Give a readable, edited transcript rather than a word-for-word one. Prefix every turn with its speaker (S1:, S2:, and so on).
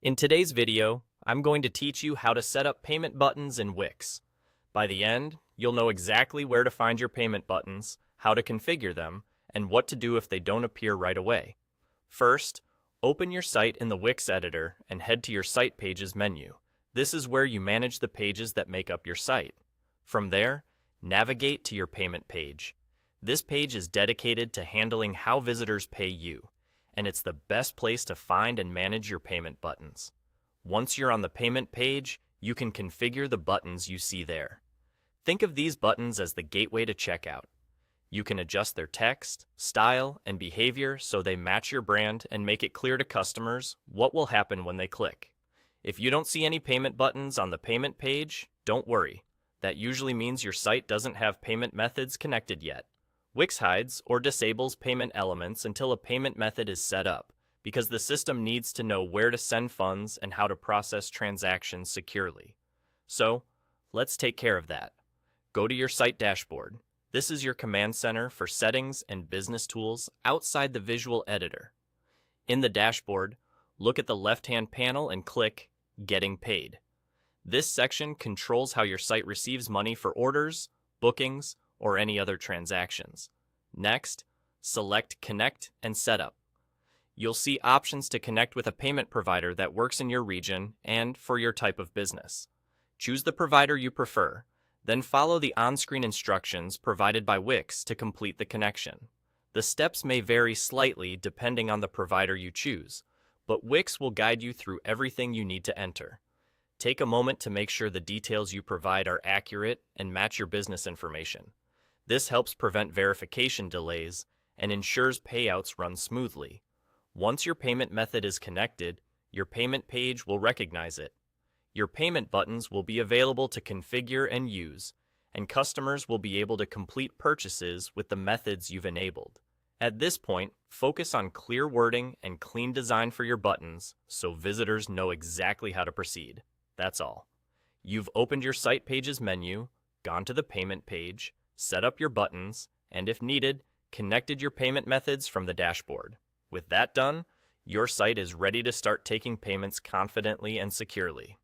S1: In today's video, I'm going to teach you how to set up payment buttons in Wix. By the end, you'll know exactly where to find your payment buttons, how to configure them, and what to do if they don't appear right away. First, open your site in the Wix editor and head to your Site Pages menu. This is where you manage the pages that make up your site. From there, navigate to your payment page. This page is dedicated to handling how visitors pay you, and it's the best place to find and manage your payment buttons. Once you're on the payment page, you can configure the buttons you see there. Think of these buttons as the gateway to checkout. You can adjust their text, style, and behavior so they match your brand and make it clear to customers what will happen when they click. If you don't see any payment buttons on the payment page, don't worry. That usually means your site doesn't have payment methods connected yet. Wix hides or disables payment elements until a payment method is set up, because the system needs to know where to send funds and how to process transactions securely. So, let's take care of that. Go to your site dashboard. This is your command center for settings and business tools outside the visual editor. In the dashboard, look at the left-hand panel and click Getting Paid. This section controls how your site receives money for orders, bookings, or any other transactions. Next, select Connect and Setup. You'll see options to connect with a payment provider that works in your region and for your type of business. Choose the provider you prefer, then follow the on-screen instructions provided by Wix to complete the connection. The steps may vary slightly depending on the provider you choose, but Wix will guide you through everything you need to enter. Take a moment to make sure the details you provide are accurate and match your business information. This helps prevent verification delays and ensures payouts run smoothly. Once your payment method is connected, your payment page will recognize it. Your payment buttons will be available to configure and use, and customers will be able to complete purchases with the methods you've enabled. At this point, focus on clear wording and clean design for your buttons so visitors know exactly how to proceed. That's all. You've opened your Site Pages menu, gone to the payment page, set up your buttons, and if needed, connected your payment methods from the dashboard. With that done, your site is ready to start taking payments confidently and securely.